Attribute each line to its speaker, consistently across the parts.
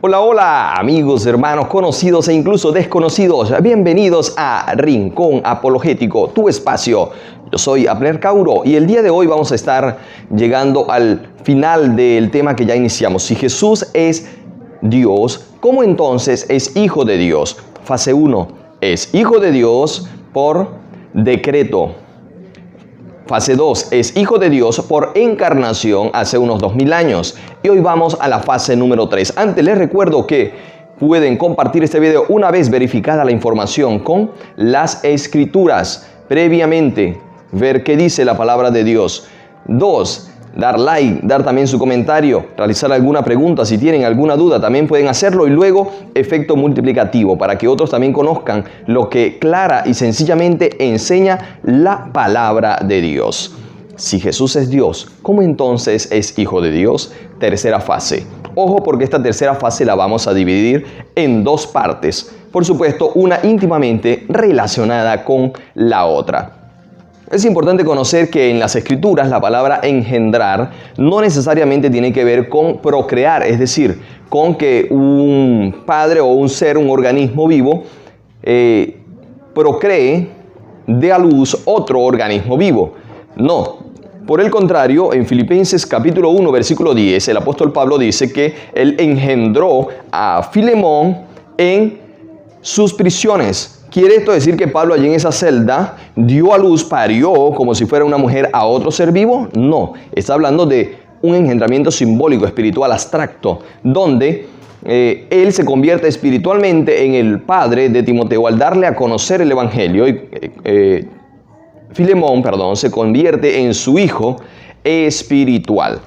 Speaker 1: Hola, hola, amigos, hermanos, conocidos e incluso desconocidos. Bienvenidos a Rincón Apologético, tu espacio. Yo soy Abner Cauro y el día de hoy vamos a estar llegando al final del tema que ya iniciamos. Si Jesús es Dios, ¿cómo entonces es Hijo de Dios? Fase 1. Es Hijo de Dios por decreto. Fase 2. Es Hijo de Dios por encarnación hace unos 2000 años. Y hoy vamos a la fase número 3. Antes les recuerdo que pueden compartir este video una vez verificada la información con las Escrituras. Previamente, ver qué dice la palabra de Dios. 2. Dar like, dar también su comentario, realizar alguna pregunta, si tienen alguna duda también pueden hacerlo, y luego efecto multiplicativo para que otros también conozcan lo que clara y sencillamente enseña la palabra de Dios. Si Jesús es Dios, ¿cómo entonces es Hijo de Dios? Tercera fase. Ojo, porque esta tercera fase la vamos a dividir en dos partes. Por supuesto, una íntimamente relacionada con la otra. Es importante conocer que en las Escrituras la palabra engendrar no necesariamente tiene que ver con procrear, es decir, con que un padre o un ser, un organismo vivo, procree, dé a luz otro organismo vivo. No, por el contrario, en Filipenses capítulo 1, versículo 10, el apóstol Pablo dice que él engendró a Filemón en sus prisiones. ¿Quiere esto decir que Pablo allí en esa celda dio a luz, parió como si fuera una mujer a otro ser vivo? No, está hablando de un engendramiento simbólico, espiritual, abstracto, donde él se convierte espiritualmente en el padre de Timoteo al darle a conocer el evangelio. Filemón, se convierte en su hijo espiritual.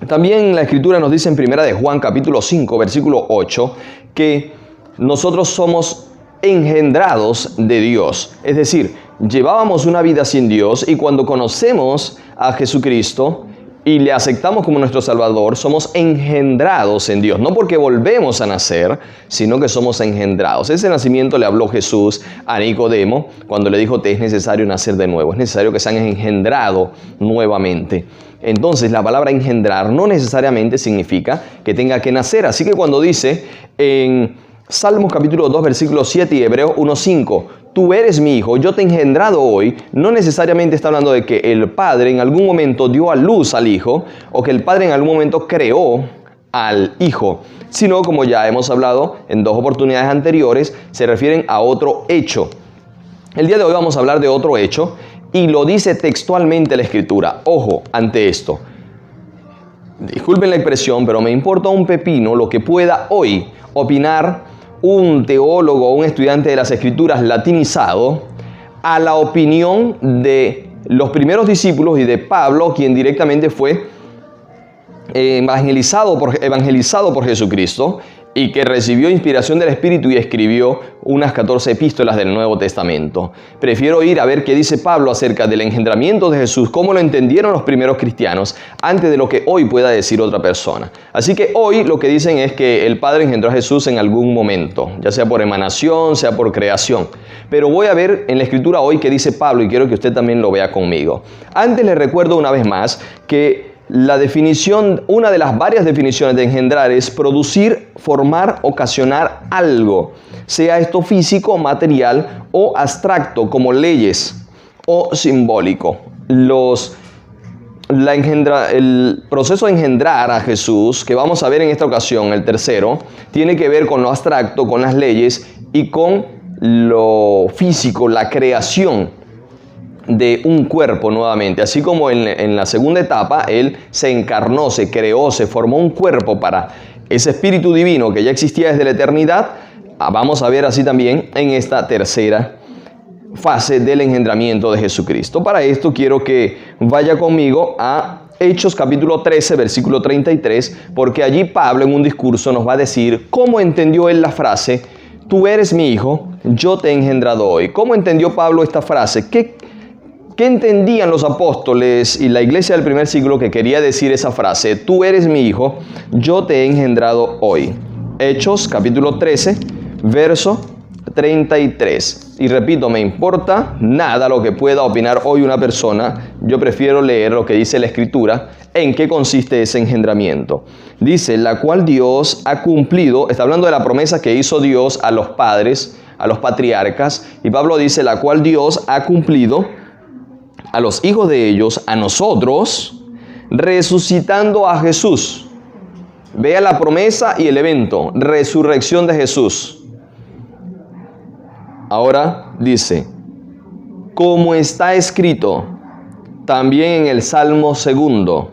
Speaker 1: También la Escritura nos dice en 1 de Juan capítulo 5, versículo 8, que nosotros somos engendrados de Dios. Es decir, llevábamos una vida sin Dios y cuando conocemos a Jesucristo y le aceptamos como nuestro Salvador, somos engendrados en Dios. No porque volvemos a nacer, sino que somos engendrados. Ese nacimiento le habló Jesús a Nicodemo cuando le dijo: te es necesario nacer de nuevo. Es necesario que sean engendrados nuevamente. Entonces, la palabra engendrar no necesariamente significa que tenga que nacer. Así que cuando dice en Salmos capítulo 2, versículo 7 y Hebreos 1:5, tú eres mi hijo, yo te he engendrado hoy, no necesariamente está hablando de que el padre en algún momento dio a luz al hijo o que el padre en algún momento creó al hijo, sino, como ya hemos hablado en dos oportunidades anteriores, se refieren a otro hecho. El día de hoy vamos a hablar de otro hecho y lo dice textualmente la Escritura. Ojo ante esto. Disculpen la expresión, pero me importa un pepino lo que pueda hoy opinar un teólogo o un estudiante de las Escrituras latinizado a la opinión de los primeros discípulos y de Pablo, quien directamente fue evangelizado por Jesucristo y que recibió inspiración del Espíritu y escribió unas 14 epístolas del Nuevo Testamento. Prefiero ir a ver qué dice Pablo acerca del engendramiento de Jesús, cómo lo entendieron los primeros cristianos, antes de lo que hoy pueda decir otra persona. Así que hoy lo que dicen es que el Padre engendró a Jesús en algún momento, ya sea por emanación, sea por creación. Pero voy a ver en la Escritura hoy qué dice Pablo y quiero que usted también lo vea conmigo. Antes les recuerdo una vez más que la definición, una de las varias definiciones de engendrar es producir, formar, ocasionar algo, sea esto físico, material o abstracto, como leyes, o simbólico. El proceso de engendrar a Jesús, que vamos a ver en esta ocasión, el tercero, tiene que ver con lo abstracto, con las leyes y con lo físico, la creación de un cuerpo nuevamente. Así como en la segunda etapa Él se encarnó, se creó, se formó un cuerpo para ese Espíritu Divino que ya existía desde la eternidad. Vamos a ver así también en esta tercera fase del engendramiento de Jesucristo. Para esto quiero que vaya conmigo a Hechos capítulo 13, versículo 33, porque allí Pablo en un discurso nos va a decir cómo entendió él la frase: tú eres mi hijo, yo te he engendrado hoy. ¿Cómo entendió Pablo esta frase? ¿Qué entendían los apóstoles y la iglesia del primer siglo que quería decir esa frase? Tú eres mi hijo, yo te he engendrado hoy. Hechos capítulo 13, verso 33. y repito, me importa nada lo que pueda opinar hoy una persona, yo prefiero leer lo que dice la Escritura, en qué consiste ese engendramiento. Dice, la cual Dios ha cumplido, está hablando de la promesa que hizo Dios a los padres, a los patriarcas, y Pablo dice, la cual Dios ha cumplido a los hijos de ellos, a nosotros, resucitando a Jesús. Vea la promesa y el evento, resurrección de Jesús. Ahora dice, como está escrito también en el Salmo 2,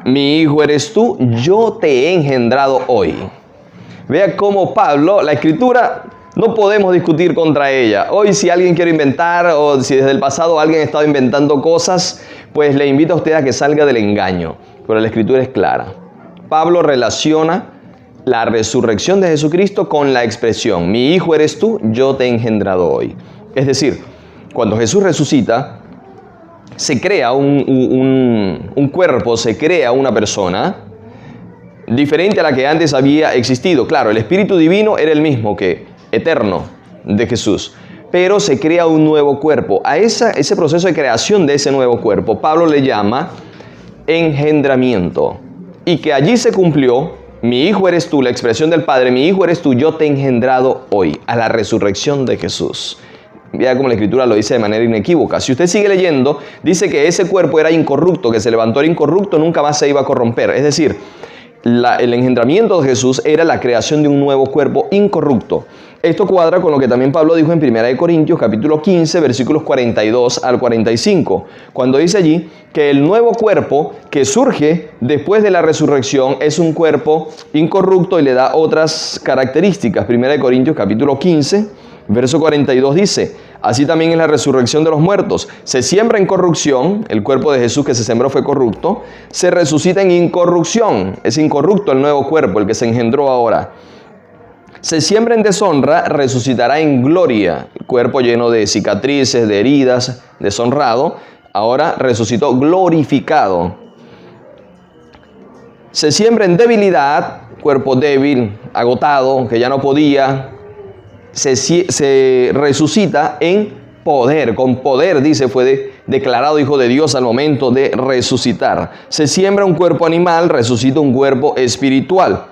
Speaker 1: mi hijo eres tú, yo te he engendrado hoy. Vea cómo Pablo, la Escritura, no podemos discutir contra ella. Hoy si alguien quiere inventar o si desde el pasado alguien ha estado inventando cosas, pues le invito a usted a que salga del engaño. Pero la Escritura es clara. Pablo relaciona la resurrección de Jesucristo con la expresión, mi hijo eres tú, yo te he engendrado hoy. Es decir, cuando Jesús resucita, se crea un cuerpo, se crea una persona diferente a la que antes había existido. Claro, el Espíritu Divino era el mismo que eterno de Jesús, pero se crea un nuevo cuerpo. A ese proceso de creación de ese nuevo cuerpo, Pablo le llama engendramiento. Y que allí se cumplió, mi hijo eres tú, la expresión del Padre, mi hijo eres tú, yo te he engendrado hoy, a la resurrección de Jesús. Vea cómo la Escritura lo dice de manera inequívoca. Si usted sigue leyendo, dice que ese cuerpo era incorrupto, que se levantó era incorrupto, nunca más se iba a corromper. Es decir, el engendramiento de Jesús era la creación de un nuevo cuerpo incorrupto. Esto cuadra con lo que también Pablo dijo en 1 Corintios capítulo 15, versículos 42 al 45, cuando dice allí que el nuevo cuerpo que surge después de la resurrección es un cuerpo incorrupto y le da otras características. 1 Corintios capítulo 15, verso 42 dice, así también es la resurrección de los muertos. Se siembra en corrupción, el cuerpo de Jesús que se sembró fue corrupto, se resucita en incorrupción, es incorrupto el nuevo cuerpo, el que se engendró ahora. Se siembra en deshonra, resucitará en gloria, el cuerpo lleno de cicatrices, de heridas, deshonrado, ahora resucitó glorificado. Se siembra en debilidad, cuerpo débil, agotado, que ya no podía, se resucita en poder, con poder, dice, fue declarado hijo de Dios al momento de resucitar. Se siembra un cuerpo animal, resucita un cuerpo espiritual.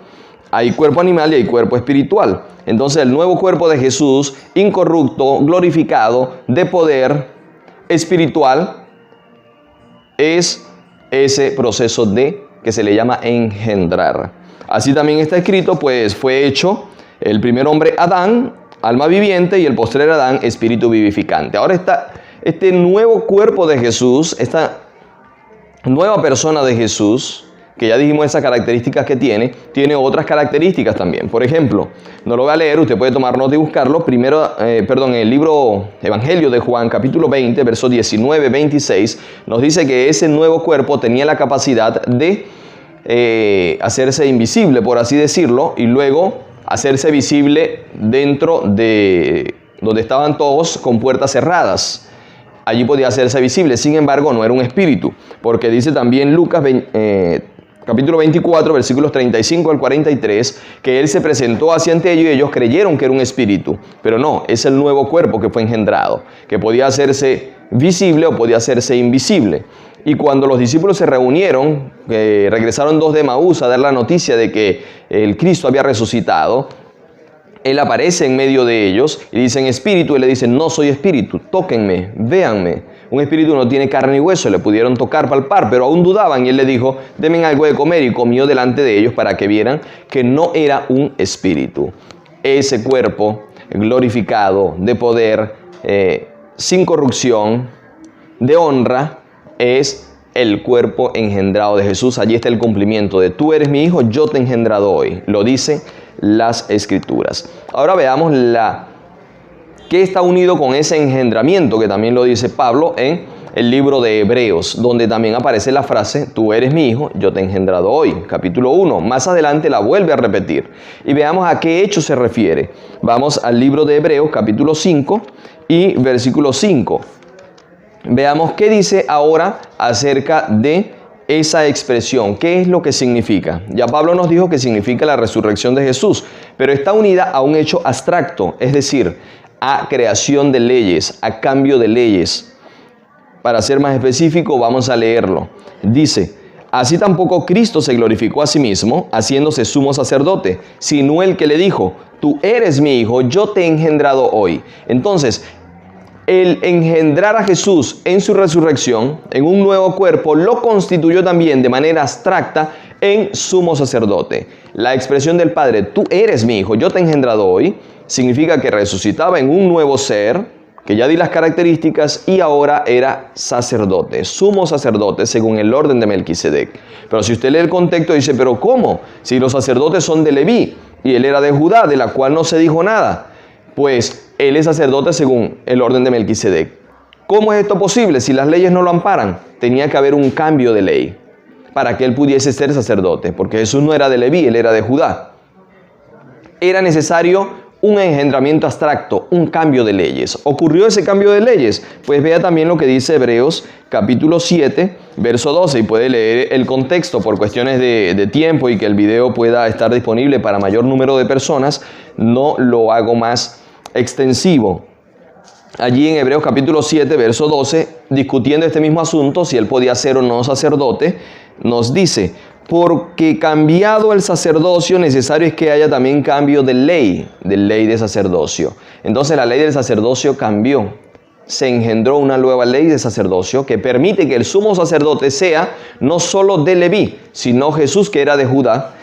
Speaker 1: Hay cuerpo animal y hay cuerpo espiritual. Entonces el nuevo cuerpo de Jesús, incorrupto, glorificado, de poder espiritual, es ese proceso de que se le llama engendrar. Así también está escrito, pues fue hecho el primer hombre Adán, alma viviente, y el postrer Adán, espíritu vivificante. Ahora está este nuevo cuerpo de Jesús, esta nueva persona de Jesús, que ya dijimos esas características que tiene otras características también. Por ejemplo, no lo voy a leer, usted puede tomar nota y buscarlo. En el libro Evangelio de Juan, capítulo 20, versos 19, 26, nos dice que ese nuevo cuerpo tenía la capacidad de hacerse invisible, por así decirlo, y luego hacerse visible dentro de donde estaban todos con puertas cerradas. Allí podía hacerse visible, sin embargo no era un espíritu, porque dice también Lucas capítulo 24, versículos 35 al 43, que Él se presentó hacia ante ellos y ellos creyeron que era un espíritu. Pero no, es el nuevo cuerpo que fue engendrado, que podía hacerse visible o podía hacerse invisible. Y cuando los discípulos se reunieron, regresaron dos de Emaús a dar la noticia de que el Cristo había resucitado, Él aparece en medio de ellos y dicen espíritu, y le dicen no soy espíritu, tóquenme, véanme. Un espíritu no tiene carne y hueso, le pudieron tocar, palpar, pero aún dudaban y Él le dijo, denme algo de comer, y comió delante de ellos para que vieran que no era un espíritu. Ese cuerpo glorificado, de poder, sin corrupción, de honra, es el cuerpo engendrado de Jesús. Allí está el cumplimiento de tú eres mi hijo, yo te he engendrado hoy. Lo dicen las Escrituras. Ahora veamos qué está unido con ese engendramiento, que también lo dice Pablo en el libro de Hebreos, donde también aparece la frase, tú eres mi hijo, yo te he engendrado hoy. Capítulo 1, más adelante la vuelve a repetir. Y veamos a qué hecho se refiere. Vamos al libro de Hebreos, capítulo 5 y versículo 5. Veamos qué dice ahora acerca de esa expresión, qué es lo que significa. Ya Pablo nos dijo que significa la resurrección de Jesús, pero está unida a un hecho abstracto, es decir, a creación de leyes, a cambio de leyes. Para ser más específico, vamos a leerlo. Dice: así tampoco Cristo se glorificó a sí mismo, haciéndose sumo sacerdote, sino el que le dijo: tú eres mi hijo, yo te he engendrado hoy. Entonces, el engendrar a Jesús en su resurrección, en un nuevo cuerpo, lo constituyó también de manera abstracta en sumo sacerdote. La expresión del Padre, tú eres mi hijo, yo te he engendrado hoy, significa que resucitaba en un nuevo ser, que ya di las características, y ahora era sacerdote, sumo sacerdote, según el orden de Melquisedec. Pero si usted lee el contexto, dice: ¿pero cómo? Si los sacerdotes son de Leví, y él era de Judá, de la cual no se dijo nada. Pues él es sacerdote según el orden de Melquisedec. ¿Cómo es esto posible? Si las leyes no lo amparan, tenía que haber un cambio de ley para que él pudiese ser sacerdote, porque Jesús no era de Leví, él era de Judá. Era necesario un engendramiento abstracto, un cambio de leyes. ¿Ocurrió ese cambio de leyes? Pues vea también lo que dice Hebreos capítulo 7, verso 12, y puede leer el contexto por cuestiones de tiempo y que el video pueda estar disponible para mayor número de personas. No lo hago más extensivo. Allí en Hebreos capítulo 7, verso 12, discutiendo este mismo asunto, si él podía ser o no sacerdote, nos dice: porque cambiado el sacerdocio, necesario es que haya también cambio de ley de sacerdocio. Entonces la ley del sacerdocio cambió. Se engendró una nueva ley de sacerdocio que permite que el sumo sacerdote sea no solo de Leví, sino Jesús, que era de Judá,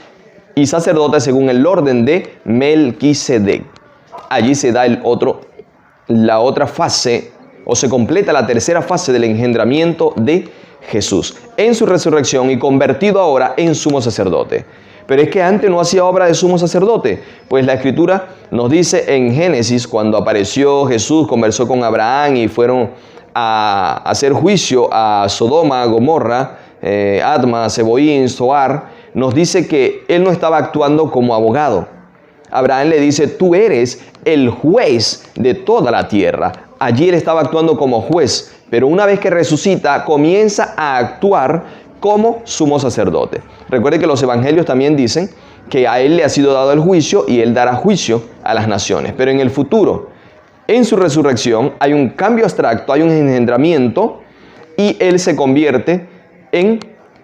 Speaker 1: y sacerdote según el orden de Melquisedec. Allí se da la otra fase, o se completa la tercera fase del engendramiento de Jesús en su resurrección y convertido ahora en sumo sacerdote. Pero es que antes no hacía obra de sumo sacerdote, pues la Escritura nos dice en Génesis, cuando apareció Jesús, conversó con Abraham y fueron a hacer juicio a Sodoma, Gomorra, Adma, Seboín, Zoar, nos dice que él no estaba actuando como abogado. Abraham le dice: tú eres el juez de toda la tierra. Allí él estaba actuando como juez, pero una vez que resucita, comienza a actuar como sumo sacerdote. Recuerde que los evangelios también dicen que a él le ha sido dado el juicio y él dará juicio a las naciones. Pero en el futuro, en su resurrección, hay un cambio abstracto, hay un engendramiento y él se convierte en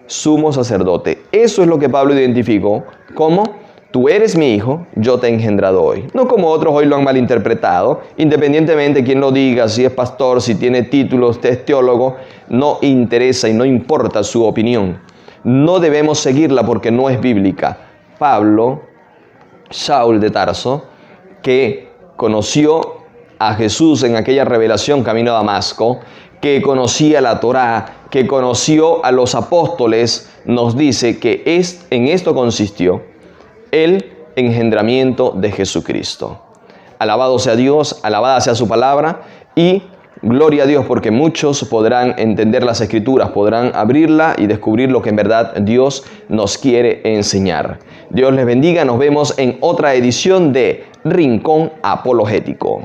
Speaker 1: sumo sacerdote. Eso es lo que Pablo identificó como: tú eres mi hijo, yo te he engendrado hoy. No como otros hoy lo han malinterpretado, independientemente de quién lo diga, si es pastor, si tiene títulos, si es teólogo, no interesa y no importa su opinión. No debemos seguirla porque no es bíblica. Pablo, Saúl de Tarso, que conoció a Jesús en aquella revelación camino a Damasco, que conocía la Torá, que conoció a los apóstoles, nos dice que en esto consistió el engendramiento de Jesucristo. Alabado sea Dios, alabada sea su palabra y gloria a Dios, porque muchos podrán entender las Escrituras, podrán abrirla y descubrir lo que en verdad Dios nos quiere enseñar. Dios les bendiga, nos vemos en otra edición de Rincón Apologético.